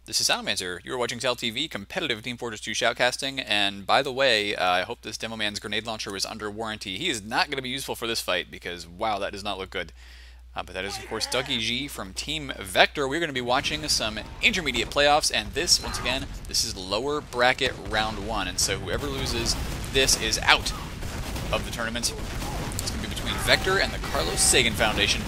This is Salamancer. You're watching SalTV, competitive Team Fortress 2 shoutcasting, and by the way, I hope this demo man's grenade launcher was under warranty. He is not going to be useful for this fight because, wow, that does not look good. But that is, of course, Dougie G from Team Vector. We're going to be watching some intermediate playoffs, and this, once again, this is lower bracket round 1, and so whoever loses this is out of the tournament. It's going to be between Vector and the Carlos Sagan Foundation.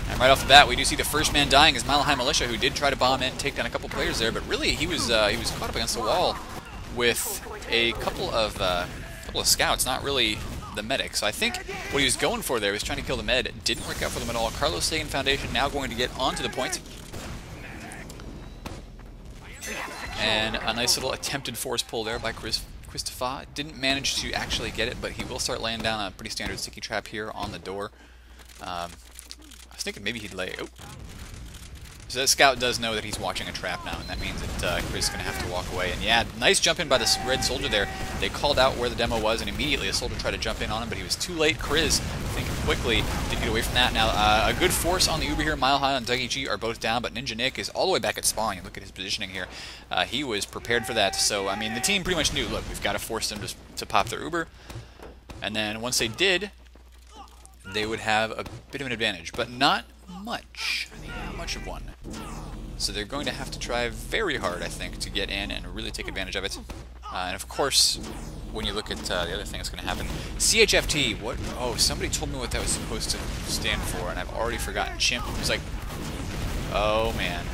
And right off the bat, we do see the first man dying is Mile High Militia, who did try to bomb in and take down a couple players there, but really he was caught up against the wall with a couple of scouts, not really the medic. So I think what he was going for there was trying to kill the med. It didn't work out for them at all. Carlos Sagan Foundation now going to get onto the point. And a nice little attempted force pull there by Christopher. Didn't manage to actually get it, but he will start laying down a pretty standard sticky trap here on the door. I was thinking maybe he'd lay... Oh. So that scout does know that he's watching a trap now, and that means that Chris is going to have to walk away. And yeah, nice jump in by the red soldier there. They called out where the demo was, and immediately a soldier tried to jump in on him, but he was too late. Chris, thinking quickly, did get away from that. Now, a good force on the Uber here. Mile High and Dougie G are both down, but Ninja Nick is all the way back at spawn. You look at his positioning here. He was prepared for that. So, I mean, the team pretty much knew, look, we've got to force them to pop their Uber. And then once they did, they would have a bit of an advantage, but not much. Not much of one. So they're going to have to try very hard, I think, to get in and really take advantage of it. And of course, when you look at the other thing that's going to happen, CHFT, what? Oh, somebody told me what that was supposed to stand for, and I've already forgotten. Chimp. It was like, oh man,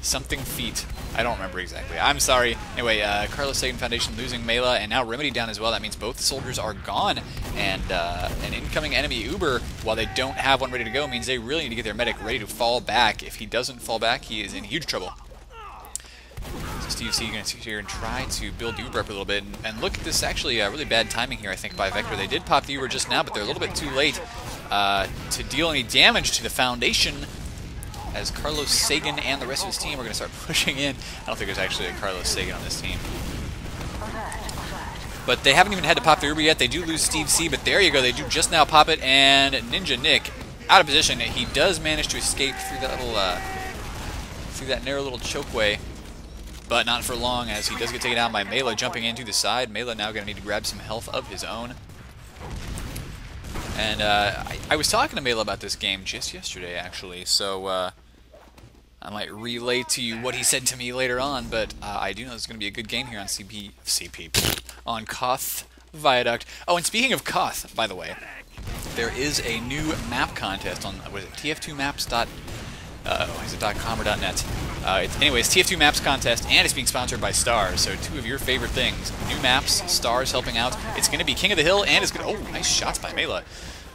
something feet. I don't remember exactly. I'm sorry. Anyway, Carlos Sagan Foundation losing Mela, and now Remedy down as well. That means both soldiers are gone, and an incoming enemy Uber, while they don't have one ready to go, means they really need to get their medic ready to fall back. If he doesn't fall back, he is in huge trouble. So Steve C going to sit here and try to build the Uber up a little bit, and look at this, actually really bad timing here, I think, by Vector. They did pop the Uber just now, but they're a little bit too late to deal any damage to the Foundation, as Carlos Sagan and the rest of his team are going to start pushing in. I don't think there's actually a Carlos Sagan on this team. But they haven't even had to pop the Uber yet. They do lose Steve C, but there you go. They do just now pop it, and Ninja Nick out of position. He does manage to escape through that little, through that narrow little chokeway, but not for long, as he does get taken down by Mela jumping into the side. Mela now going to need to grab some health of his own. And I was talking to Mela about this game just yesterday, actually, so I might relay to you what he said to me later on, but I do know it's going to be a good game here on on Koth Viaduct. Oh, and speaking of Koth, by the way, there is a new map contest on, was it tf2maps.com or .net? Anyways, TF2 Maps contest, and it's being sponsored by Stars, so two of your favorite things. New maps, Stars helping out. It's going to be King of the Hill, and it's going to... Oh, nice shots by Mela.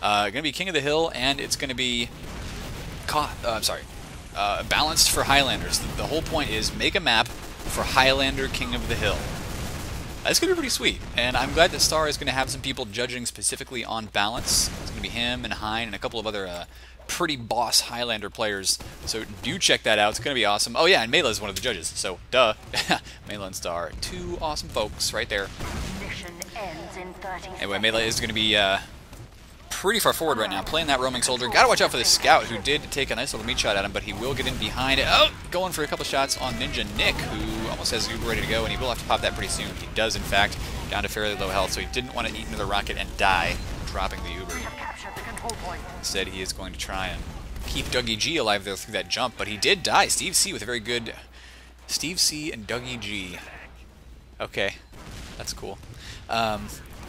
Going to be King of the Hill, and it's going to be... balanced for Highlanders. The whole point is make a map for Highlander King of the Hill. That's going to be pretty sweet, and I'm glad that Star is going to have some people judging specifically on balance. It's going to be him and Hein and a couple of other pretty boss Highlander players, so do check that out. It's going to be awesome. Oh yeah, and Mela is one of the judges, so duh. Mela and Star, two awesome folks right there. Anyway, Mela is going to be pretty far forward right now, playing that roaming soldier. Gotta watch out for this scout, who did take a nice little meat shot at him, but he will get in behind it. Oh, going for a couple shots on Ninja Nick, who almost has Uber ready to go, and he will have to pop that pretty soon. He does, in fact, down to fairly low health, so he didn't want to eat another rocket and die, dropping the Uber. Instead, he is going to try and keep Dougie G alive there through that jump, but he did die. Steve C with a very good... Steve C and Dougie G. Okay, that's cool. Yeah,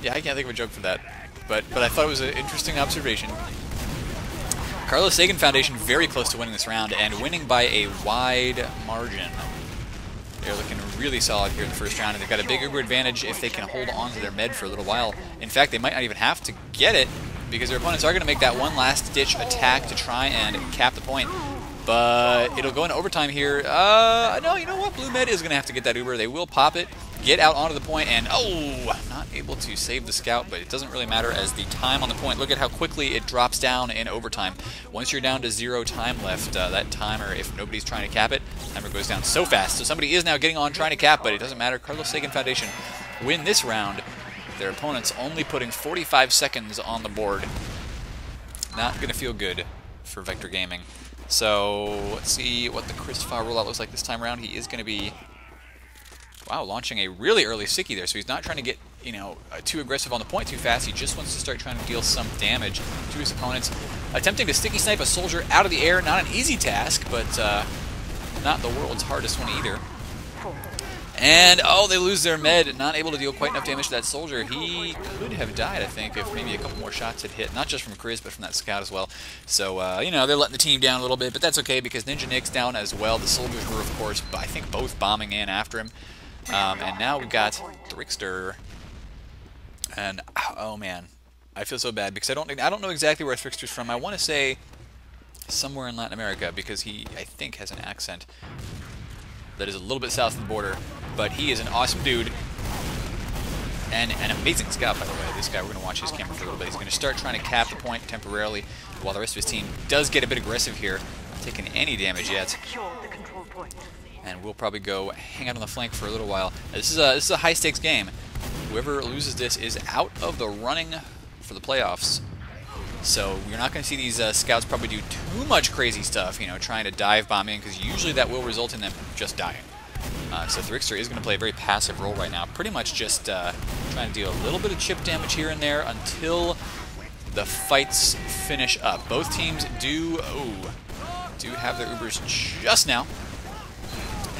I can't think of a joke for that. But I thought it was an interesting observation. Carlos Sagan Foundation very close to winning this round, and winning by a wide margin. They're looking really solid here in the first round, and they've got a big Uber advantage if they can hold on to their med for a little while. In fact, they might not even have to get it, because their opponents are going to make that one last-ditch attack to try and cap the point. But it'll go into overtime here. No, you know what? Blue Med is going to have to get that Uber. They will pop it, get out onto the point, and oh, not able to save the scout, but it doesn't really matter as the time on the point. Look at how quickly it drops down in overtime. Once you're down to 0 time left, that timer, if nobody's trying to cap it, timer goes down so fast. So somebody is now getting on trying to cap, but it doesn't matter. Carlos Sagan Foundation win this round. Their opponents only putting 45 seconds on the board. Not going to feel good for Vector Gaming. So let's see what the Christopher rollout looks like this time around. He is going to be, wow, launching a really early Sticky there. So he's not trying to get, you know, too aggressive on the point too fast. He just wants to start trying to deal some damage to his opponents. Attempting to Sticky Snipe a soldier out of the air, not an easy task, but not the world's hardest one either. And, oh, they lose their med, not able to deal quite enough damage to that soldier. He could have died, I think, if maybe a couple more shots had hit, not just from Chris, but from that scout as well. So, you know, they're letting the team down a little bit, but that's okay because Ninja Nick's down as well. The soldiers were, of course, I think, both bombing in after him. And now we've got Thrickster. And, oh, man, I feel so bad because I don't know exactly where Thrickster's from. I want to say somewhere in Latin America because he, I think, has an accent that is a little bit south of the border. But he is an awesome dude, and an amazing scout, by the way. This guy, we're going to watch his camera for a little bit. He's going to start trying to cap the point temporarily, while the rest of his team does get a bit aggressive here. Not taking any damage yet. And we'll probably go hang out on the flank for a little while. This is a high-stakes game. Whoever loses this is out of the running for the playoffs. So you're not going to see these scouts probably do too much crazy stuff, you know, trying to dive bomb in, because usually that will result in them just dying. So Thrickster is going to play a very passive role right now, pretty much just trying to deal a little bit of chip damage here and there until the fights finish up. Both teams do have their Ubers just now,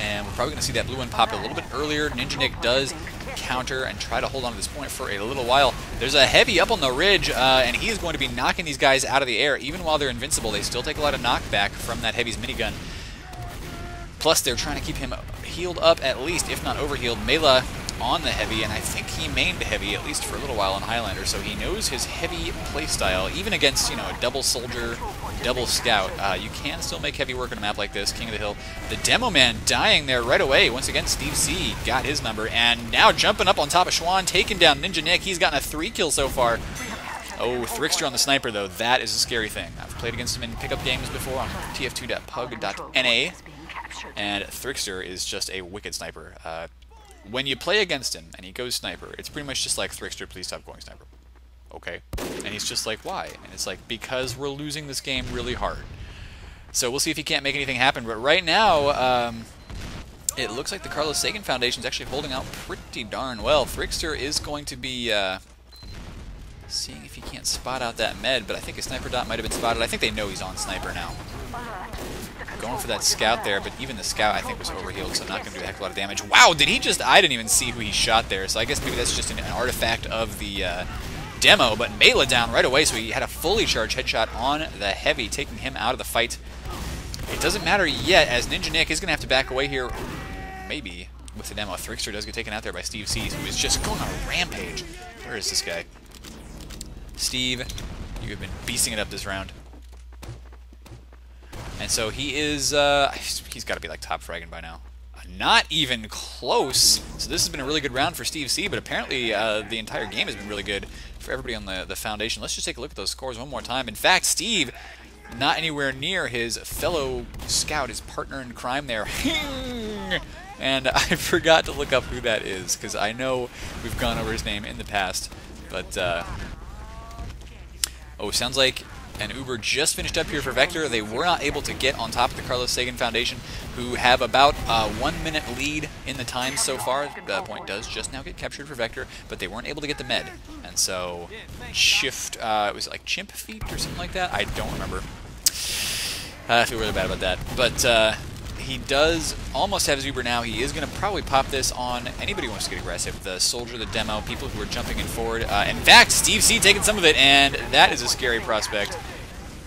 and we're probably going to see that blue one pop a little bit earlier. Ninja Nick does counter and try to hold on to this point for a little while. There's a heavy up on the ridge, and he is going to be knocking these guys out of the air. Even while they're invincible, they still take a lot of knockback from that heavy's minigun. Plus, they're trying to keep him healed up at least, if not overhealed. Mela on the heavy, and I think he mained heavy, at least for a little while on Highlander, so he knows his heavy playstyle. Even against, you know, a double soldier, double scout, you can still make heavy work on a map like this. King of the Hill. The Demo Man dying there right away. Once again, Steve C got his number, and now jumping up on top of Schwan, taking down Ninja Nick. He's gotten a 3 kill so far. Oh, Thrickster on the sniper, though. That is a scary thing. I've played against him in pickup games before on tf2.pug.na. And Thrickster is just a wicked sniper. When you play against him and he goes sniper, it's pretty much just like, Thrickster, please stop going sniper. Okay. And he's just like, why? And it's like, because we're losing this game really hard. So we'll see if he can't make anything happen. But right now, it looks like the Carlos Sagan Foundation is actually holding out pretty darn well. Thrickster is going to be seeing if he can't spot out that med, but I think his sniper dot might have been spotted. I think they know he's on sniper now. Going for that scout there, but even the scout I think was overhealed, so not going to do a heck of a lot of damage. Wow, did he just... I didn't even see who he shot there, so I guess maybe that's just an artifact of the demo, but Mela down right away, so he had a fully charged headshot on the heavy, taking him out of the fight. It doesn't matter yet, as Ninja Nick is going to have to back away here, maybe, with the demo. Thrickster does get taken out there by Steve C, who is just going on a rampage. Where is this guy? Steve, you have been beasting it up this round. And so he is, he's got to be like top fragging by now. Not even close. So this has been a really good round for Steve C, but apparently the entire game has been really good for everybody on the Foundation. Let's just take a look at those scores one more time. In fact, Steve, not anywhere near his fellow scout, his partner in crime there. And I forgot to look up who that is, because I know we've gone over his name in the past. But, oh, sounds like an Uber just finished up here for Vector. They were not able to get on top of the Carlos Sagan Foundation, who have about a 1 minute lead in the time so far. The point does just now get captured for Vector, but they weren't able to get the med. And so, Shift, it was like Chimp Feet or something like that? I don't remember. I feel really bad about that. But he does almost have his Uber now. He is going to probably pop this on anybody who wants to get aggressive. The soldier, the demo, people who are jumping in forward. In fact, Steve C taking some of it, and that is a scary prospect.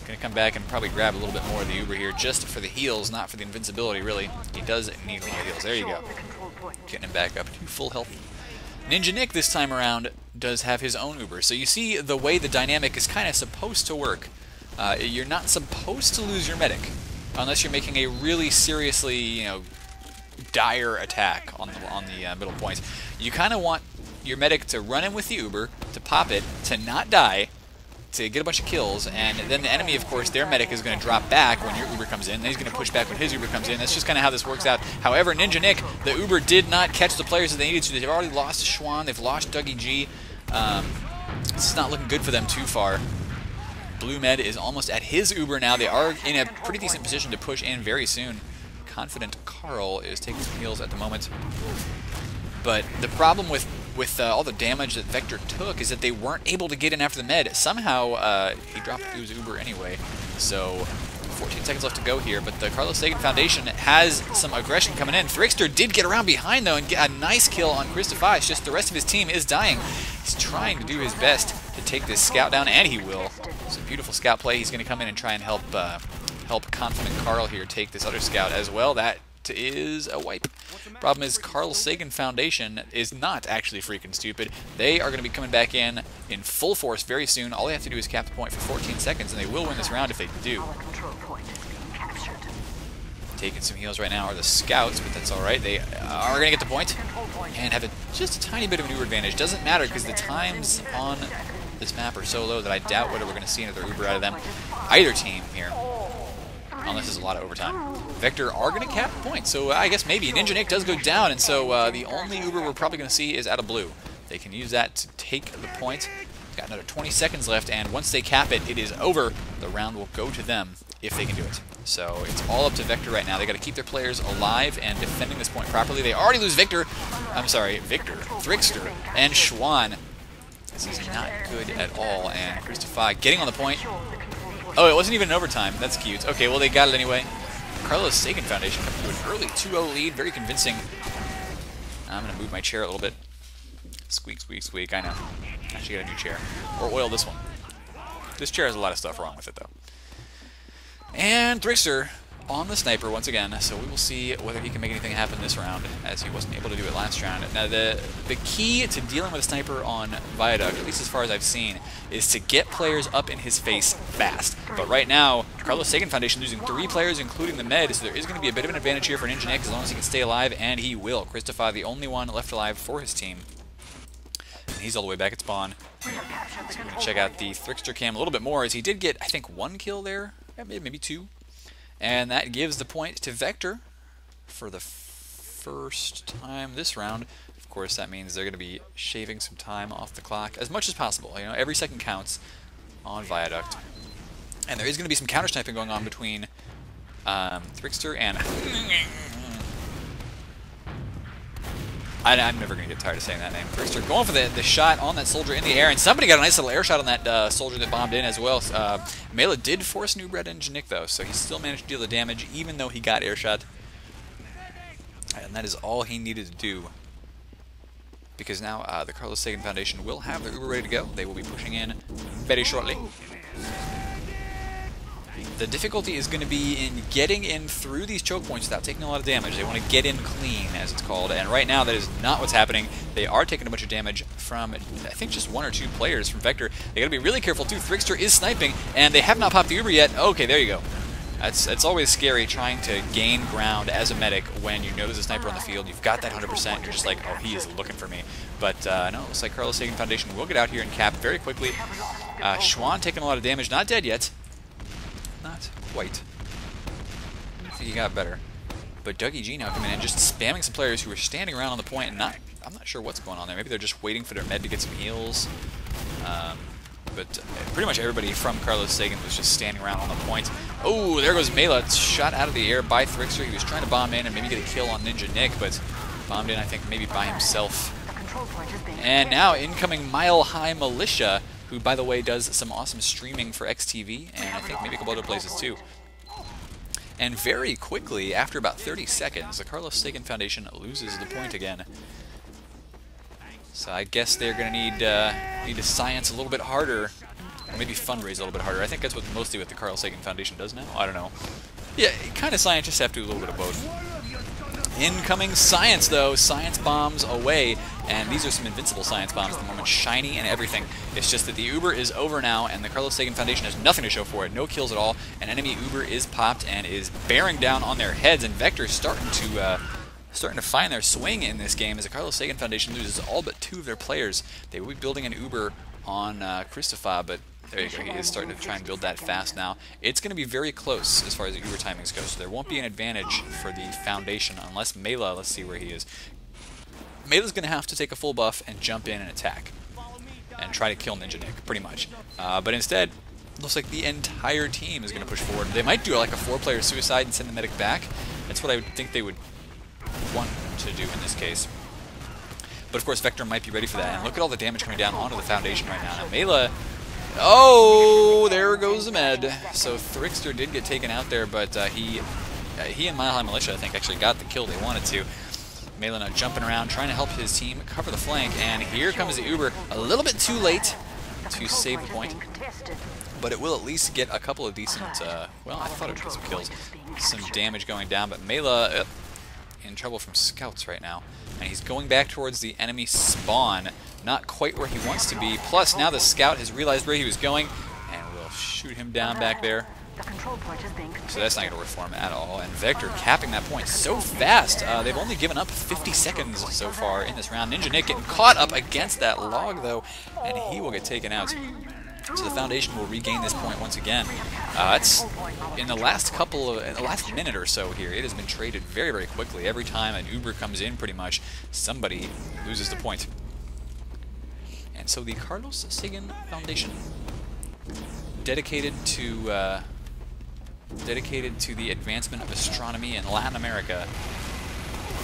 Going to come back and probably grab a little bit more of the Uber here, just for the heals, not for the invincibility, really. He does need a lot of heals. There you go. Getting him back up to full health. Ninja Nick this time around does have his own Uber. So you see the way the dynamic is kind of supposed to work. You're not supposed to lose your medic unless you're making a really seriously, you know, dire attack on the middle points. You kind of want your medic to run in with the Uber, to pop it, to not die, to get a bunch of kills, and then the enemy, of course, their medic is going to drop back when your Uber comes in. Then he's going to push back when his Uber comes in. That's just kind of how this works out. However, Ninja Nick, the Uber did not catch the players that they needed to. They've already lost Schwan. They've lost Dougie G. It's not looking good for them too far. blue med is almost at his Uber now. They are in a pretty decent position to push in very soon. Confident Carl is taking some heals at the moment. But the problem with all the damage that Vector took is that they weren't able to get in after the med. Somehow he dropped through his Uber anyway. So 14 seconds left to go here, but the Carlos Sagan Foundation has some aggression coming in. Thrixter did get around behind, though, and get a nice kill on Christopher. It's just the rest of his team is dying. He's trying to do his best to take this scout down, and he will. It's a beautiful scout play. He's going to come in and try and help Confident Carl here take this other scout as well. That is a wipe. Problem is, Carlos Sagan Foundation is not actually freaking stupid. They are going to be coming back in full force very soon. All they have to do is cap the point for 14 seconds, and they will win this round if they do. Taking some heals right now are the scouts, but that's alright. They are going to get the point and have just a tiny bit of an Uber advantage. Doesn't matter because the times on this map are so low that I doubt whether we're going to see another Uber out of them. Either team here. Unless there's a lot of overtime. Vector are going to cap the point, so I guess maybe. Ninja Nick does go down, and so the only Uber we're probably going to see is out of blue. They can use that to take the point. Got another 20 seconds left, and once they cap it, it is over. The round will go to them if they can do it. So it's all up to Vector right now. They got to keep their players alive and defending this point properly. They already lose Victor, Thrixter, and Schwan. This is not good at all, and Christopher getting on the point. Oh, it wasn't even in overtime. That's cute. Okay, well, they got it anyway. Carlos Sagan Foundation coming to an early 2-0 lead. Very convincing. I'm going to move my chair a little bit. Squeak, squeak, squeak. I know. I should get a new chair. Or oil this one. This chair has a lot of stuff wrong with it, though. And Thrixter on the sniper once again, so we will see whether he can make anything happen this round, as he wasn't able to do it last round. Now, the key to dealing with a sniper on Viaduct, at least as far as I've seen, is to get players up in his face fast. But right now, Carlos Sagan Foundation losing 3 players, including the med, so there is going to be a bit of an advantage here for Ninja Nick, as long as he can stay alive, and he will. Christopher, the only one left alive for his team. And he's all the way back at spawn. So we're going to check out the Thrixter cam a little bit more, as he did get, I think, 1 kill there, maybe 2. And that gives the point to Vector for the first time this round. Of course, that means they're going to be shaving some time off the clock as much as possible. You know, every second counts on Viaduct. And there is going to be some counter sniping going on between Thrixter and... I'm never going to get tired of saying that name. Thrixter going for the shot on that soldier in the air, and somebody got a nice little air shot on that soldier that bombed in as well. Mela did force New Bread Ninja Nick, though, so he still managed to deal the damage, even though he got air shot. And that is all he needed to do. Because now the Carlos Sagan Foundation will have their Uber ready to go. They will be pushing in very shortly. The difficulty is going to be in getting in through these choke points without taking a lot of damage. They want to get in clean, as it's called, and right now that is not what's happening. They are taking a bunch of damage from, I think, just 1 or 2 players from Vector. They got to be really careful too. Thrixter is sniping, and they have not popped the Uber yet. Okay, there you go. It's always scary trying to gain ground as a medic when you know there's a sniper on the field. You've got that 100%. You're just like, oh, he is looking for me. But no, it looks like Carlos Sagan Foundation will get out here and cap very quickly. Schwan taking a lot of damage, not dead yet. Not quite. I think he got better. But Dougie G now coming in, just spamming some players who are standing around on the point, and I'm not sure what's going on there. Maybe they're just waiting for their med to get some heals. But pretty much everybody from Carlos Sagan was just standing around on the point. Oh, there goes Mela. It's shot out of the air by Thrixter. He was trying to bomb in and maybe get a kill on Ninja Nick, but bombed in, I think, maybe by himself. And now incoming Mile High Militia, who, by the way, does some awesome streaming for XTV, and I think maybe a couple other places too. And very quickly, after about 30 seconds, the Carlos Sagan Foundation loses the point again. So I guess they're going to need to science a little bit harder, or maybe fundraise a little bit harder. I think that's mostly what the Carlos Sagan Foundation does now. I don't know. Yeah, kind of scientists have to do a little bit of both. Incoming science, though. Science bombs away. And these are some invincible science bombs at the moment. Shiny and everything. It's just that the Uber is over now, and the Carlos Sagan Foundation has nothing to show for it. No kills at all. An enemy Uber is popped and is bearing down on their heads. And Vector is starting to find their swing in this game as the Carlos Sagan Foundation loses all but 2 of their players. They will be building an Uber on Christopher, but there you go. He is starting to try and build that fast now. It's going to be very close as far as the Uber timings go, so there won't be an advantage for the Foundation unless Mela, let's see where he is. Mela's going to have to take a full buff and jump in and attack and try to kill Ninja Nick, pretty much. But instead, looks like the entire team is going to push forward. They might do like a 4-player suicide and send the medic back. That's what I would think they would want to do in this case. But of course, Vector might be ready for that. And look at all the damage coming down onto the Foundation right now. Now, Mela... Oh, there goes the med. So Thrixter did get taken out there, but he and Mile High Militia, I think, actually got the kill they wanted to. Mela now jumping around, trying to help his team cover the flank, and here comes the Uber a little bit too late to save the point. But it will at least get a couple of decent, well, I thought it would get some kills, some damage going down, but Mela in trouble from scouts right now. And he's going back towards the enemy spawn, not quite where he wants to be. Plus, now the scout has realized where he was going, and will shoot him down back there. So that's not going to work for him at all. And Vector capping that point so fast. They've only given up 50 seconds so far in this round. Ninja Nick getting caught up against that log, though, and he will get taken out. So the Foundation will regain this point once again. It's in the last minute or so here, it has been traded very, very quickly. Every time an Uber comes in, pretty much, somebody loses the point. And so the Carlos Sagan Foundation, dedicated to the advancement of astronomy in Latin America,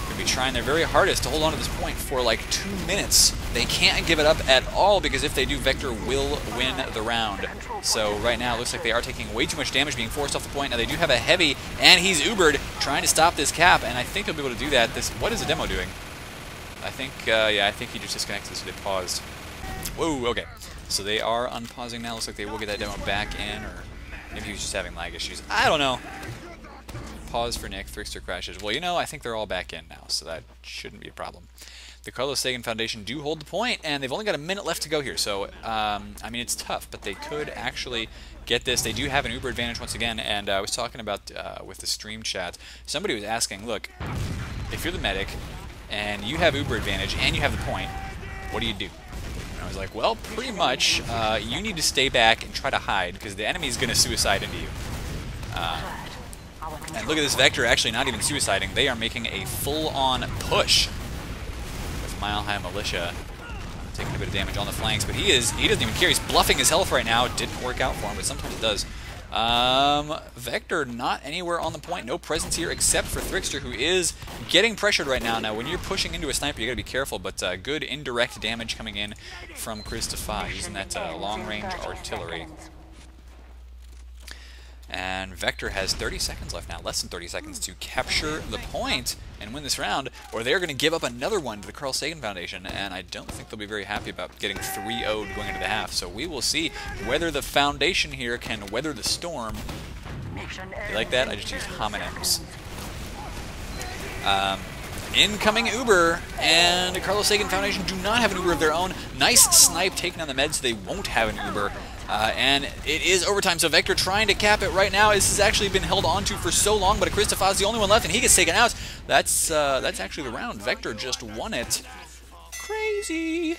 going to be trying their very hardest to hold on to this point for like 2 minutes. They can't give it up at all, because if they do, Vector will win the round. So right now it looks like they are taking way too much damage, being forced off the point. Now they do have a heavy, and he's Ubered, trying to stop this cap, and I think he'll be able to do that. What is the demo doing? I think, yeah, I think he just disconnected, so they paused. Whoa, okay. So they are unpausing now. Looks like they will get that demo back in, or maybe he was just having lag issues. I don't know. Pause for Nick. Thrixter crashes. Well, you know, I think they're all back in now, so that shouldn't be a problem. The Carlos Sagan Foundation do hold the point, and they've only got a minute left to go here. So, I mean, it's tough, but they could actually get this. They do have an Uber advantage once again, and I was talking about with the stream chat. Somebody was asking, look, if you're the medic, and you have Uber advantage, and you have the point, what do you do? And I was like, well, pretty much, you need to stay back and try to hide, because the enemy's going to suicide into you. And look at this Vector actually not even suiciding. They are making a full-on push with Mile High Militia. Taking a bit of damage on the flanks, but he doesn't even care. He's bluffing his health right now. It didn't work out for him, but sometimes it does. Vector not anywhere on the point. No presence here except for Thrixter, who is getting pressured right now. Now, when you're pushing into a sniper, you got to be careful, but good indirect damage coming in from Christopher using that long-range artillery. And Vector has 30 seconds left now, less than 30 seconds to capture the point and win this round, or they're going to give up another one to the Carl Sagan Foundation, and I don't think they'll be very happy about getting 3-0'd going into the half. So we will see whether the Foundation here can weather the storm. You like that? I just used homonyms. Incoming Uber, and the Carlos Sagan Foundation do not have an Uber of their own. Nice snipe taking on the meds, so they won't have an Uber. And it is overtime, so Vector trying to cap it right now. This has actually been held onto for so long, but Christopher's the only one left, and he gets taken out. That's actually the round. Vector just won it. Crazy.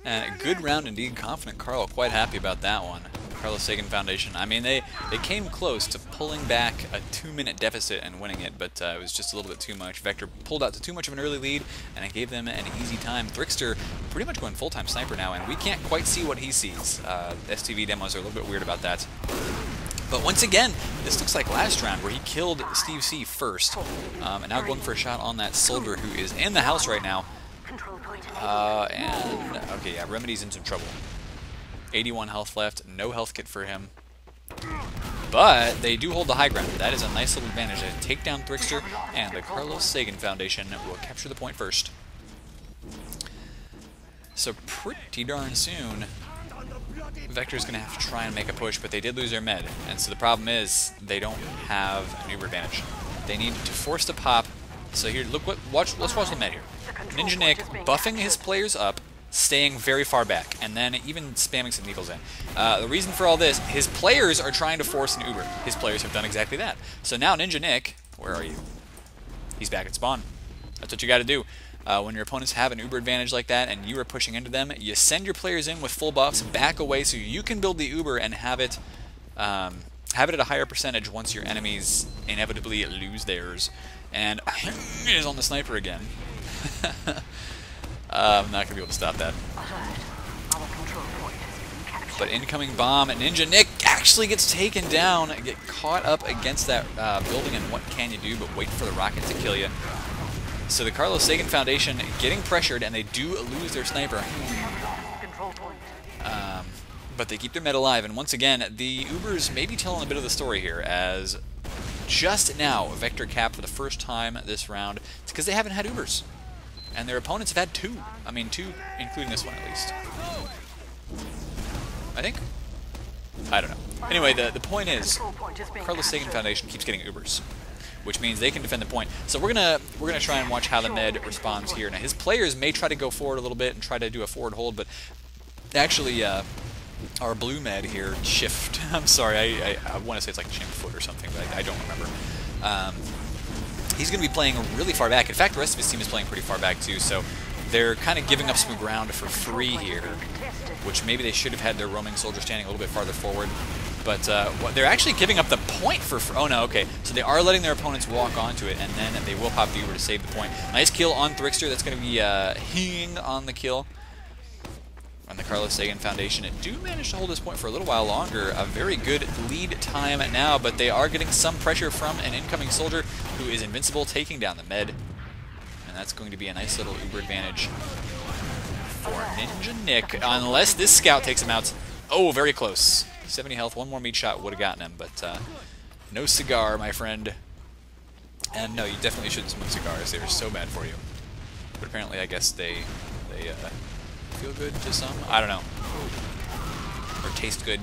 And a good round indeed. Confident Carl, quite happy about that one. Carlos Sagan Foundation. I mean, they came close to pulling back a 2-minute deficit and winning it, but it was just a little bit too much. Vector pulled out to too much of an early lead, and it gave them an easy time. Thrixter pretty much going full-time sniper now, and we can't quite see what he sees. STV demos are a little bit weird about that. But once again, this looks like last round where he killed Steve C first, and now going for a shot on that soldier who is in the house right now. Okay, yeah, Remedy's in some trouble. 81 health left, no health kit for him. But they do hold the high ground. That is a nice little advantage. They take down Thrixter, and the Carlos Sagan Foundation will capture the point first. So pretty darn soon, Vector's going to have to try and make a push, but they did lose their med. And so the problem is they don't have an Uber advantage. They need to force the pop. So here, look, let's watch the med here. Ninja Nick buffing his players up, staying very far back, and then even spamming some needles in. The reason for all this, his players are trying to force an Uber. His players have done exactly that. So now Ninja Nick, where are you? He's back at spawn. That's what you got to do. When your opponents have an Uber advantage like that and you are pushing into them, you send your players in with full buffs, back away so you can build the Uber and have it at a higher percentage once your enemies inevitably lose theirs. And is on the sniper again. I'm not going to be able to stop that. But incoming bomb, Ninja Nick actually gets taken down, get caught up against that building, and what can you do but wait for the rocket to kill you? So the Carlos Sagan Foundation getting pressured, and they do lose their sniper. But they keep their med alive, and once again, the Ubers may be telling a bit of the story here, as just now Vector capped for the first time this round. It's because they haven't had Ubers, and their opponents have had two. I mean, two, including this one at least. I think? I don't know. Anyway, the point is, Carlos Sagan Foundation keeps getting Ubers, which means they can defend the point. So we're gonna try and watch how the med responds here. Now his players may try to go forward a little bit and try to do a forward hold, but actually our blue med here, Shift. I'm sorry, I want to say it's like Champ Foot or something, but I don't remember. He's going to be playing really far back. In fact, the rest of his team is playing pretty far back too, so they're kind of giving up some ground for free here, which maybe they should have had their roaming soldier standing a little bit farther forward. But they're actually giving up the point for free. Oh no, okay. So they are letting their opponents walk onto it, and then they will pop the Uber to save the point. Nice kill on Thrickster. That's going to be hing on the kill. On the Carlos Sagan Foundation, it do manage to hold this point for a little while longer. A very good lead time now, but they are getting some pressure from an incoming soldier who is invincible, taking down the med. And that's going to be a nice little Uber advantage for Ninja Nick, unless this scout takes him out. Oh, very close. 70 health, one more meat shot would have gotten him, but no cigar, my friend. And no, you definitely shouldn't smoke cigars. They're so bad for you. But apparently, I guess they feel good to some? I don't know. Or taste good.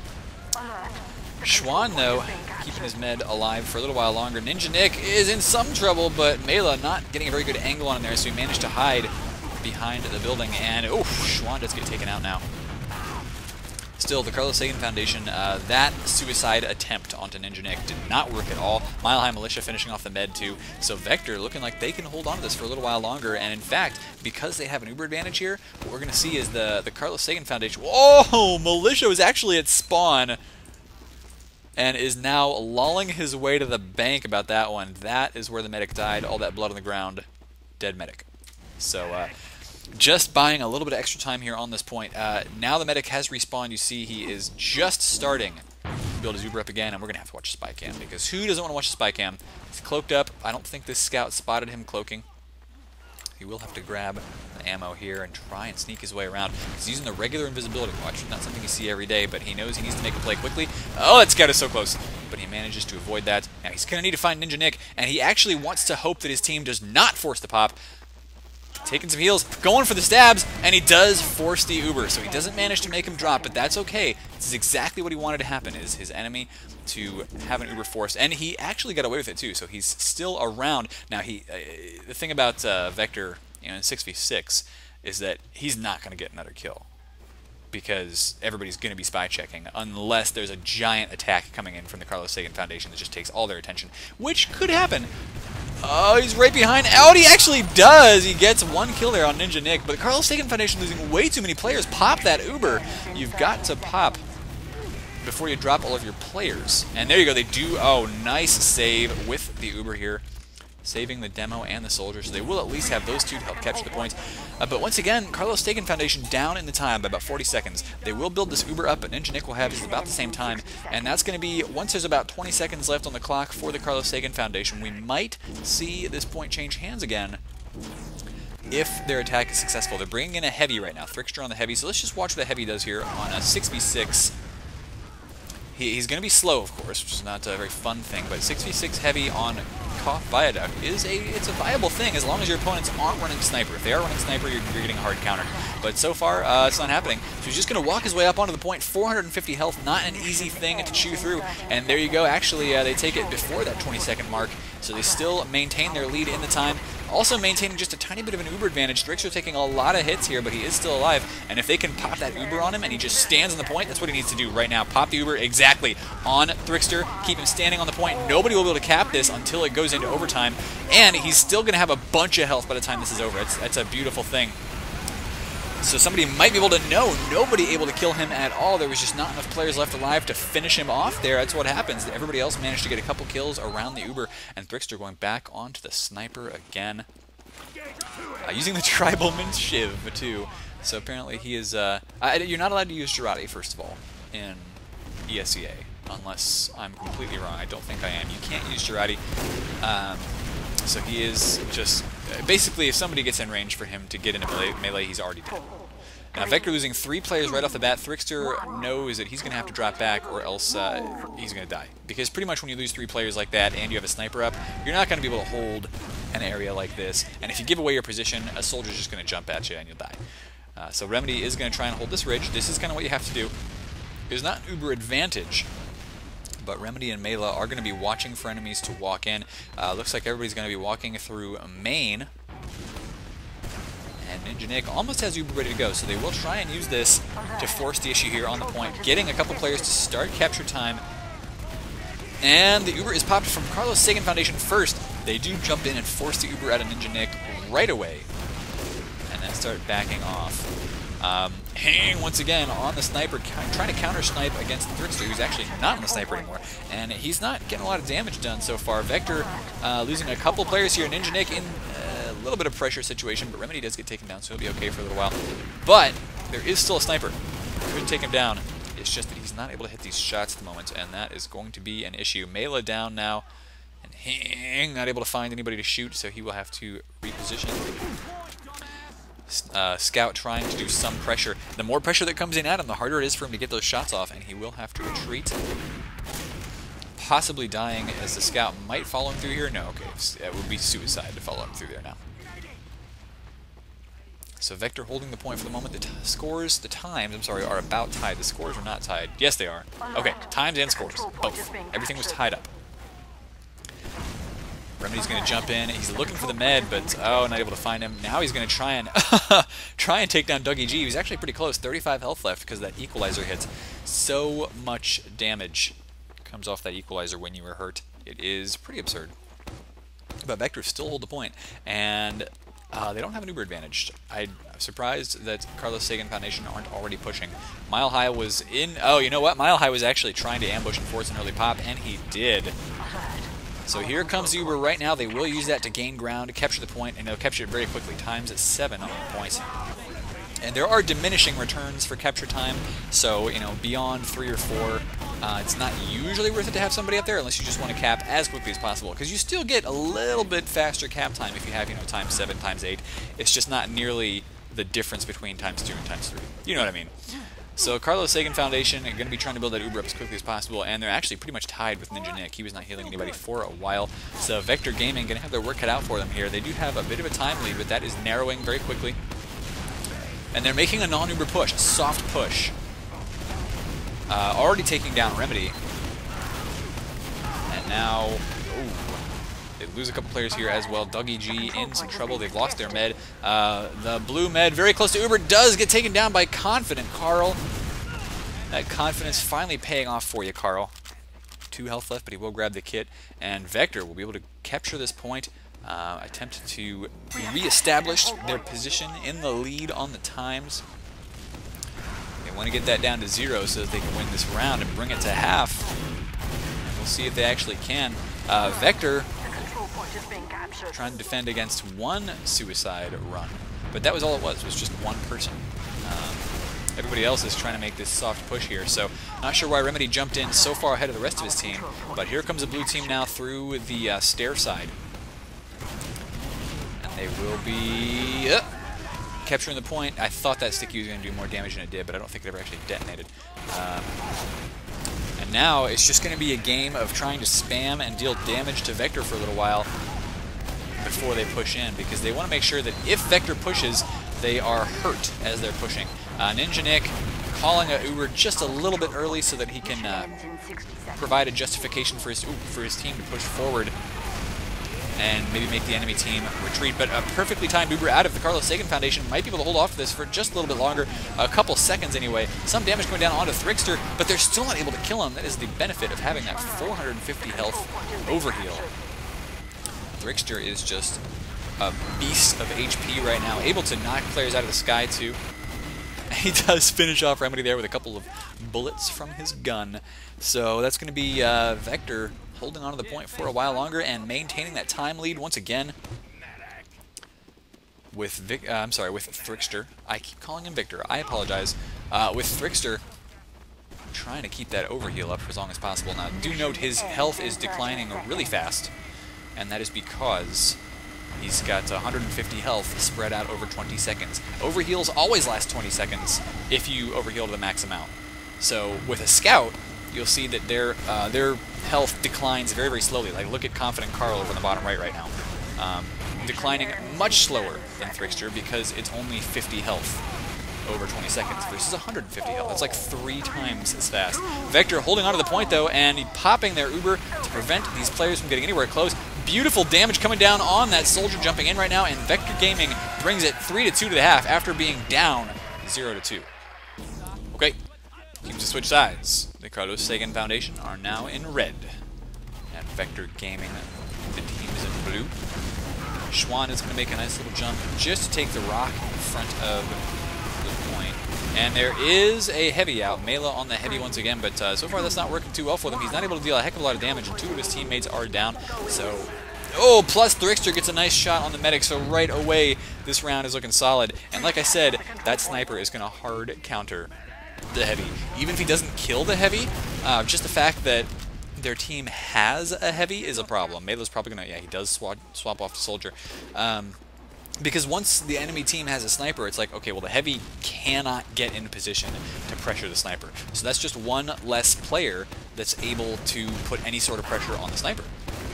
Schwan, though, keeping his med alive for a little while longer. Ninja Nick is in some trouble, but Mela not getting a very good angle on him there, so he managed to hide behind the building. And, oh, Schwan does get taken out now. Still, the Carlos Sagan Foundation, that suicide attempt onto Ninja Nick did not work at all. Mile High Militia finishing off the med too. So Vector looking like they can hold on to this for a little while longer. And in fact, because they have an Uber advantage here, what we're going to see is the Carlos Sagan Foundation. Oh, Militia was actually at spawn and is now lolling his way to the bank about that one. That is where the medic died. All that blood on the ground. Dead medic. So, just buying a little bit of extra time here on this point. Now the medic has respawned. You see he is just starting to build his Uber up again, and we're going to have to watch the spy cam, because who doesn't want to watch the spy cam? He's cloaked up. I don't think this scout spotted him cloaking. He will have to grab the ammo here and try and sneak his way around. He's using the regular invisibility watch. Not something you see every day, but he knows he needs to make a play quickly. Oh, that scout is so close. But he manages to avoid that. Now he's going to need to find Ninja Nick, and he actually wants to hope that his team does not force the pop. Taking some heals, going for the stabs, and he does force the Uber, so he doesn't manage to make him drop, but that's okay. This is exactly what he wanted to happen, is his enemy to have an Uber forced, and he actually got away with it too, so he's still around. Now, the thing about Vector, in 6v6 is that he's not going to get another kill, because everybody's going to be spy checking, unless there's a giant attack coming in from the Carlos Sagan Foundation that just takes all their attention, which could happen. Oh, he's right behind. Oh, he actually does. He gets one kill there on Ninja Nick, but the Carlos Sagan Foundation losing way too many players. Pop that Uber. You've got to pop before you drop all of your players. And there you go. They do. Oh, nice save with the Uber here, saving the demo and the soldier, so they will at least have those two to help capture the points. But once again, Carlos Sagan Foundation down in the time by about 40 seconds. They will build this Uber up, but Ninja Nick will have his about the same time, and that's going to be once there's about 20 seconds left on the clock for the Carlos Sagan Foundation. We might see this point change hands again if their attack is successful. They're bringing in a heavy right now, Thrickster on the heavy, so let's just watch what the heavy does here on a 6v6. He's going to be slow, of course, which is not a very fun thing, but 6v6 heavy on Viaduct it's a viable thing as long as your opponents aren't running sniper. If they are running sniper, you're getting a hard counter. But so far, it's not happening. So he's just going to walk his way up onto the point. 450 health, not an easy thing to chew through. And there you go. Actually, they take it before that 20-second mark, so they still maintain their lead in the time. Also maintaining just a tiny bit of an Uber advantage. Thrickster taking a lot of hits here, but he is still alive. And if they can pop that Uber on him and he just stands on the point, that's what he needs to do right now. Pop the Uber exactly on Thrickster. Keep him standing on the point. Nobody will be able to cap this until it goes into overtime. And he's still going to have a bunch of health by the time this is over. That's a beautiful thing. So somebody might be able to know. Nobody able to kill him at all. There was just not enough players left alive to finish him off there. That's what happens. Everybody else managed to get a couple kills around the Uber, and Thrickster going back onto the sniper again. Using the Tribalman Shiv, too. So apparently he is... you're not allowed to use Girardi, first of all, in ESEA, unless I'm completely wrong. I don't think I am. You can't use Girardi. So he is just... basically, if somebody gets in range for him to get into melee, he's already dead. Now, Vector losing 3 players right off the bat, Thrixter knows that he's going to have to drop back or else he's going to die. Because pretty much when you lose 3 players like that and you have a sniper up, you're not going to be able to hold an area like this. And if you give away your position, a soldier's just going to jump at you and you'll die. So Remedy is going to try and hold this ridge. This is kind of what you have to do. There's not an uber advantage, but Remedy and Mela are going to be watching for enemies to walk in. Looks like everybody's going to be walking through main. And Ninja Nick almost has Uber ready to go, so they will try and use this to force the issue here on the point, getting a couple players to start capture time. And the Uber is popped from Carlos Sagan Foundation first. They do jump in and force the Uber out of Ninja Nick right away, and then start backing off. Hang once again on the sniper, trying to counter snipe against the Thrixter, who's actually not on the sniper anymore, and he's not getting a lot of damage done so far. Vector losing a couple players here. Ninja Nick in a little bit of pressure situation, but Remedy does get taken down, so he'll be okay for a little while. But there is still a sniper. Could take him down. It's just that he's not able to hit these shots at the moment, and that is going to be an issue. Mela down now, and Hang not able to find anybody to shoot, so he will have to reposition. Scout trying to do some pressure. The more pressure that comes in at him, the harder it is for him to get those shots off, and he will have to retreat. Possibly dying as the Scout might follow him through here. No, okay, it would be suicide to follow him through there now. So Vector holding the point for the moment. The times, are about tied. The scores are not tied. Yes, they are. Okay, times and scores, both. Everything was tied up. Remedy's going to jump in. He's looking for the med, but not able to find him. Now he's going to try and take down Dougie G. He was actually pretty close. 35 health left because that equalizer hits. So much damage comes off that equalizer when you are hurt. It is pretty absurd. But Vector still hold the point, and they don't have an uber advantage. I'm surprised that Carlos Sagan Foundation aren't already pushing. Mile High was in... Oh, you know what? Mile High was actually trying to ambush and force an early pop, and he did. So here comes the Uber right now. They will use that to gain ground, to capture the point, and they'll capture it very quickly. Times at 7 on the point. And there are diminishing returns for capture time, so, you know, beyond 3 or 4, it's not usually worth it to have somebody up there unless you just want to cap as quickly as possible, because you still get a little bit faster cap time if you have, you know, times 7, times 8. It's just not nearly the difference between times 2 and times 3. You know what I mean? So Carlos Sagan Foundation are going to be trying to build that Uber up as quickly as possible, and they're actually pretty much tied with Ninja Nick. He was not healing anybody for a while. So Vector Gaming going to have their work cut out for them here. They do have a bit of a time lead, but that is narrowing very quickly. And they're making a non-Uber push, a soft push. Already taking down Remedy. And now... They lose a couple players here as well. Dougie G in some trouble. They've lost their med. The blue med very close to Uber does get taken down by Confident Carl. That confidence finally paying off for you, Carl. 2 health left, but he will grab the kit. And Vector will be able to capture this point. Attempt to re-establish their position in the lead on the times. They want to get that down to 0 so that they can win this round and bring it to half. And we'll see if they actually can. Vector trying to defend against 1 suicide run, but that was all it was just 1 person. Everybody else is trying to make this soft push here, so not sure why Remedy jumped in so far ahead of the rest of his team, but here comes the blue team now through the stair side. And they will be capturing the point. I thought that sticky was going to do more damage than it did, but I don't think it ever actually detonated. And now it's just going to be a game of trying to spam and deal damage to Vector for a little while before they push in, because they want to make sure that if Vector pushes, they are hurt as they're pushing. Ninja Nick calling a Uber just a little bit early so that he can provide a justification for his team to push forward and maybe make the enemy team retreat. But a perfectly timed Uber out of the Carlos Sagan Foundation might be able to hold off this for just a little bit longer, a couple seconds anyway. Some damage going down onto Thrixter, but they're still not able to kill him. That is the benefit of having that 450 health overheal. Thrixter is just a beast of HP right now, able to knock players out of the sky too. He does finish off Remedy there with a couple of bullets from his gun. So that's going to be Vector holding on to the point for a while longer and maintaining that time lead once again with with Thrixter. I keep calling him Victor. I apologize. With Thrixter trying to keep that overheal up for as long as possible. Now, do note his health is declining really fast, and that is because he's got 150 health spread out over 20 seconds. Overheals always last 20 seconds if you overheal to the max amount. So with a scout, you'll see that their health declines very, very slowly. Like, look at Confident Carl over in the bottom right now. Declining much slower than Thrickster because it's only 50 health over 20 seconds versus 150 health. That's like 3 times as fast. Vector holding on to the point, though, and popping their Uber to prevent these players from getting anywhere close. Beautiful damage coming down on that soldier jumping in right now, and Vector Gaming brings it 3-2 to the half after being down 0-2. Okay, teams to switch sides. The Carlos Sagan Foundation are now in red, and Vector Gaming, the team is in blue. Schwan is going to make a nice little jump just to take the rock in front of the point. And there is a heavy out. Mela on the heavy once again, but so far that's not working too well for them. He's not able to deal a heck of a lot of damage, and 2 of his teammates are down. So, oh, plus Thrickster gets a nice shot on the medic, so right away this round is looking solid. And like I said, that sniper is going to hard counter the heavy. Even if he doesn't kill the heavy, just the fact that their team has a heavy is a problem. Mela's probably going to, yeah, he does swap off the soldier. Because once the enemy team has a sniper, it's like, okay, well, the heavy cannot get into position to pressure the sniper. So that's just one less player that's able to put any sort of pressure on the sniper.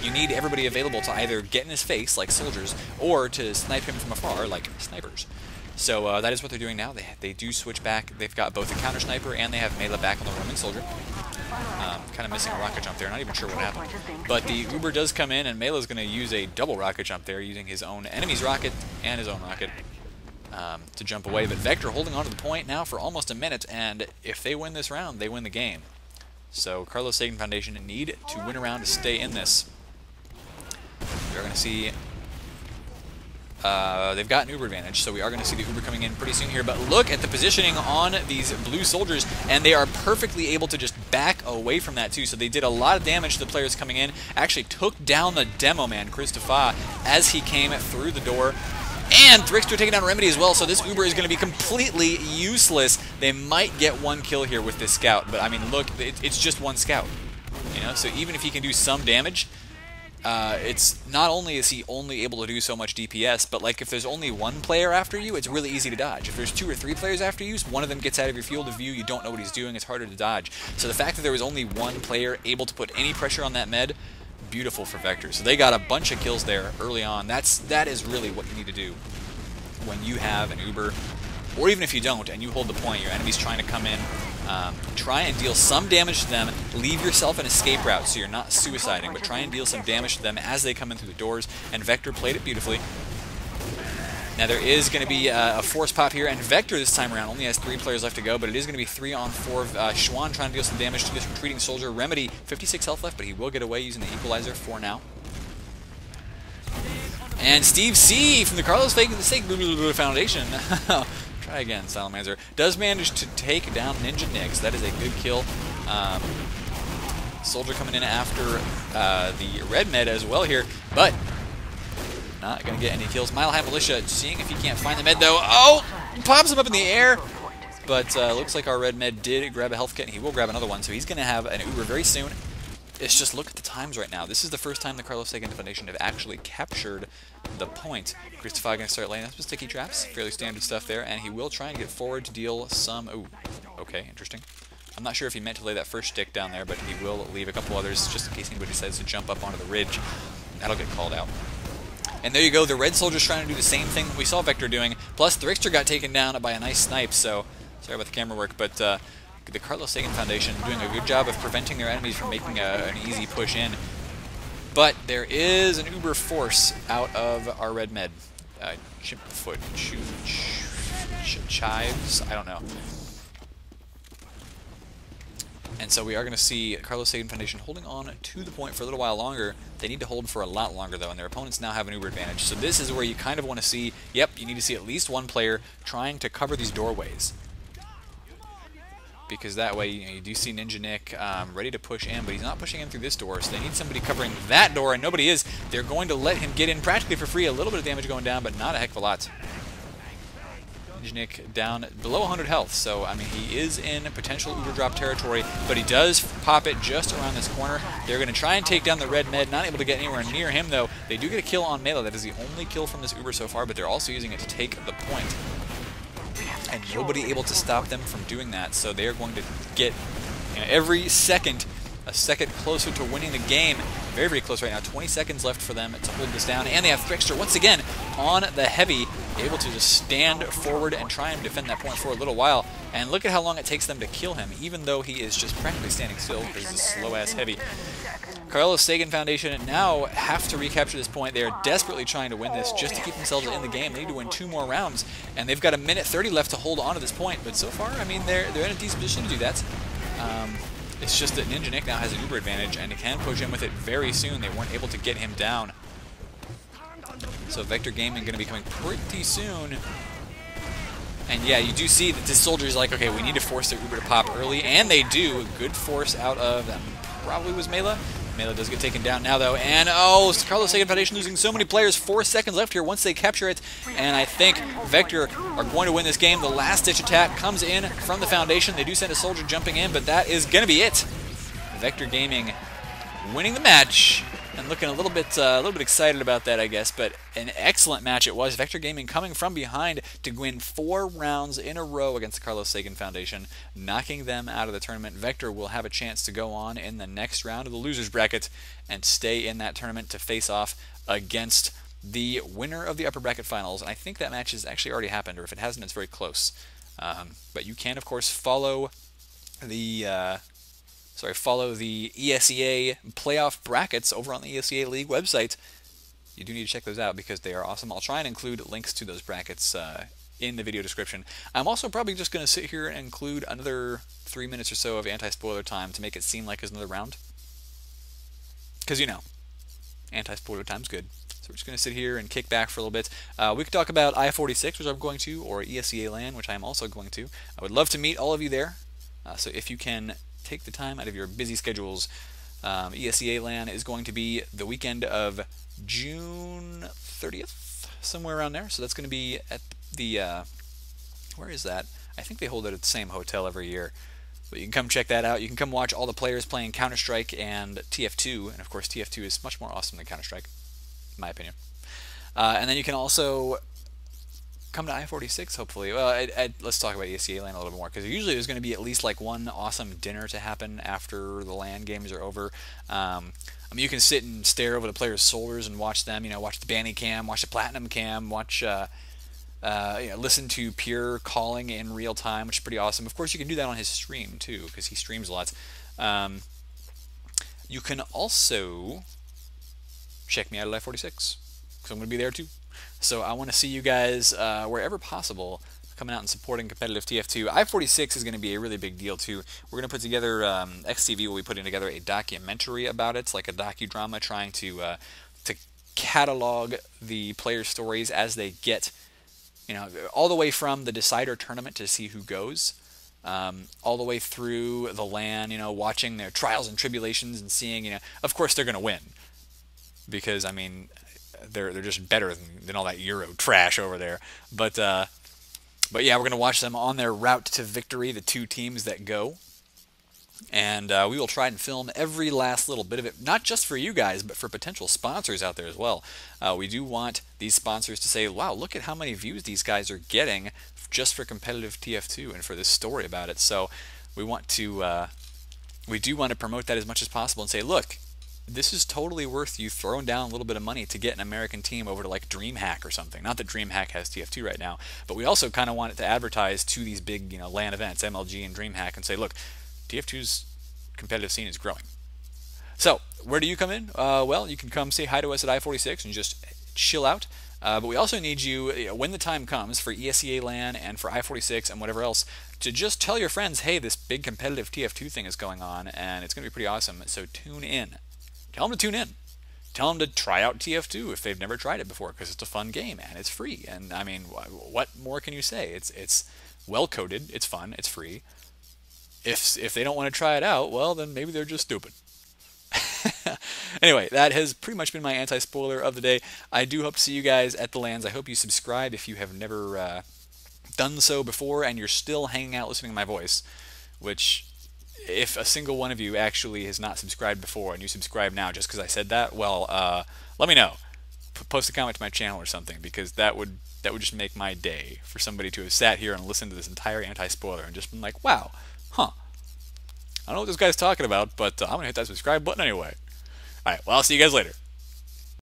You need everybody available to either get in his face, like soldiers, or to snipe him from afar, like snipers. So that is what they're doing now. They do switch back. They've got both the counter sniper and they have Mela back on the roaming soldier. Kind of missing a rocket jump there. Not even sure what happened. But the Uber does come in, and Mela's going to use a double rocket jump there, using his own enemy's rocket and his own rocket to jump away. But Vector holding on to the point now for almost a minute, and if they win this round, they win the game. So Carlos Sagan Foundation need to win a round to stay in this. We're going to see... they've got an Uber advantage, so we are going to see the Uber coming in pretty soon here. But look at the positioning on these blue soldiers, and they are perfectly able to just back away from that too. So they did a lot of damage to the players coming in. Actually took down the demo man, Christopher, as he came through the door. And Thrickster taking down Remedy as well, so this Uber is going to be completely useless. They might get 1 kill here with this scout, but I mean, look, it's just 1 scout. You know, so even if he can do some damage, it's not only is he only able to do so much DPS, but like if there's only 1 player after you, it's really easy to dodge. If there's 2 or 3 players after you, one of them gets out of your field of view, you don't know what he's doing, it's harder to dodge. So the fact that there was only 1 player able to put any pressure on that med, beautiful for Vector. So they got a bunch of kills there early on. That is really what you need to do when you have an Uber, or even if you don't and you hold the point, your enemy's trying to come in. Try and deal some damage to them. Leave yourself an escape route so you're not suiciding, but try and deal some damage to them as they come in through the doors. And Vector played it beautifully. Now there is going to be a force pop here, and Vector this time around only has 3 players left to go, but it is going to be 3 on 4. Schwan trying to deal some damage to this retreating soldier. Remedy, 56 health left, but he will get away using the equalizer for now. And Steve C. from the Carlos Sagan Foundation. Try again, Salamancer. Does manage to take down Ninja Nix. That is a good kill. Soldier coming in after the red med as well here, but not going to get any kills. Mile High Militia seeing if he can't find the med though. Oh! Pops him up in the air! But looks like our red med did grab a health kit, and he will grab another one, so he's going to have an Uber very soon. It's just, look at the times right now. This is the first time the Carlos Sagan Foundation have actually captured the point. Christopher going to start laying up some sticky traps. Fairly standard stuff there, and he will try and get forward to deal some... Ooh, okay, interesting. I'm not sure if he meant to lay that first stick down there, but he will leave a couple others just in case anybody decides to jump up onto the ridge. That'll get called out. And there you go, the red soldier's trying to do the same thing that we saw Vector doing, plus Thrickster got taken down by a nice snipe, so sorry about the camera work, but the Carlos Sagan Foundation doing a good job of preventing their enemies from making an easy push in. But there is an Uber force out of our red med. Chipfoot, chives, I don't know. And so we are going to see Carlos Sagan Foundation holding on to the point for a little while longer. They need to hold for a lot longer, though, and their opponents now have an Uber advantage. So this is where you kind of want to see, yep, you need to see at least 1 player trying to cover these doorways. Because that way, you do see Ninja Nick ready to push in, but he's not pushing in through this door, so they need somebody covering that door, and nobody is. They're going to let him get in practically for free. A little bit of damage going down, but not a heck of a lot. Nick down below 100 health, so I mean he is in potential Uber drop territory, but he does pop it just around this corner. They're going to try and take down the red med, not able to get anywhere near him though. They do get a kill on Mela. That is the only kill from this Uber so far, but they're also using it to take the point. And nobody able to stop them from doing that, so they are going to get, you know, every second a second closer to winning the game. Very, very close right now. 20 seconds left for them to hold this down. And they have Trickster once again on the heavy, able to just stand forward and try and defend that point for a little while. And look at how long it takes them to kill him, even though he is just practically standing still because he's a slow-ass heavy. Carlos Sagan Foundation now have to recapture this point. They are desperately trying to win this just to keep themselves in the game. They need to win 2 more rounds, and they've got 1:30 left to hold on to this point. But so far, I mean, they're in a decent position to do that. It's just that Ninja Nick now has an Uber advantage, and it can push him with it very soon. They weren't able to get him down. So Vector Gaming going to be coming pretty soon. And yeah, you do see that this soldier is like, okay, we need to force their Uber to pop early, and they do. A good force out of them. Probably was Mela. Mela does get taken down now, though. And, oh, Carlos Sagan Foundation losing so many players. 4 seconds left here once they capture it. And I think Vector are going to win this game. The last-ditch attack comes in from the Foundation. They do send a soldier jumping in, but that is going to be it. Vector Gaming winning the match. And looking a little bit excited about that, I guess. But an excellent match it was. Vector Gaming coming from behind to win 4 rounds in a row against the Carlos Sagan Foundation, knocking them out of the tournament. Vector will have a chance to go on in the next round of the losers bracket and stay in that tournament to face off against the winner of the upper bracket finals. And I think that match has actually already happened, or if it hasn't, it's very close. But you can, of course, follow the ESEA playoff brackets over on the ESEA League website. You do need to check those out because they are awesome. I'll try and include links to those brackets in the video description. I'm also probably just going to sit here and include another 3 minutes or so of anti-spoiler time to make it seem like it's another round. Because, you know, anti-spoiler time's good. So we're just going to sit here and kick back for a little bit. We could talk about I-46, which I'm going to, or ESEA LAN, which I am also going to. I would love to meet all of you there. So if you can take the time out of your busy schedules. ESEA LAN is going to be the weekend of June 30th, somewhere around there. So that's going to be at the, where is that? I think they hold it at the same hotel every year. But you can come check that out. You can come watch all the players playing Counter-Strike and TF2. And of course, TF2 is much more awesome than Counter-Strike, in my opinion. And then you can also come to I-46, hopefully. Well, let's talk about ESEA LAN a little bit more, because usually there's going to be at least like one awesome dinner to happen after the LAN games are over. I mean, you can sit and stare over the players' shoulders and watch them, you know, watch the Banny Cam, watch the Platinum Cam, watch, you know, listen to Pure calling in real time, which is pretty awesome. Of course, you can do that on his stream, too, because he streams a lot. You can also check me out at I-46, because I'm going to be there, too. So I want to see you guys, wherever possible, coming out and supporting competitive TF2. I-46 is going to be a really big deal, too. We're going to put together, XTV will be putting together a documentary about it. It's like a docudrama trying to catalog the player stories as they get, you know, all the way from the Decider tournament to see who goes, all the way through the LAN, you know, watching their trials and tribulations and seeing, you know, of course they're going to win. Because, I mean, they're just better than all that Euro trash over there. But yeah, we're going to watch them on their route to victory, the 2 teams that go. And we will try and film every last little bit of it, not just for you guys, but for potential sponsors out there as well. We do want these sponsors to say, wow, look at how many views these guys are getting just for competitive TF2 and for this story about it. So we want to, we do want to promote that as much as possible and say, look, this is totally worth you throwing down a little bit of money to get an American team over to like DreamHack or something. Not that DreamHack has TF2 right now, but we also kind of want it to advertise to these big, you know, LAN events, MLG and DreamHack, and say, look, TF2's competitive scene is growing. So where do you come in? Well, you can come say hi to us at I-46 and just chill out. But we also need you, when the time comes for ESEA LAN and for I-46 and whatever else, to just tell your friends, hey, this big competitive TF2 thing is going on, and it's going to be pretty awesome. So tune in. Tell them to tune in. Tell them to try out TF2 if they've never tried it before, because it's a fun game and it's free. And I mean, what more can you say? It's well coded, it's fun, it's free. If they don't want to try it out, well, then maybe they're just stupid. Anyway, that has pretty much been my anti-spoiler of the day. I do hope to see you guys at the LANs. I hope you subscribe if you have never done so before and you're still hanging out listening to my voice, which if a single one of you actually has not subscribed before and you subscribe now just because I said that, well, let me know. Post a comment to my channel or something, because that would just make my day for somebody to have sat here and listened to this entire anti-spoiler and just been like, wow, huh, I don't know what this guy's talking about, but I'm going to hit that subscribe button anyway. Alright, well, I'll see you guys later.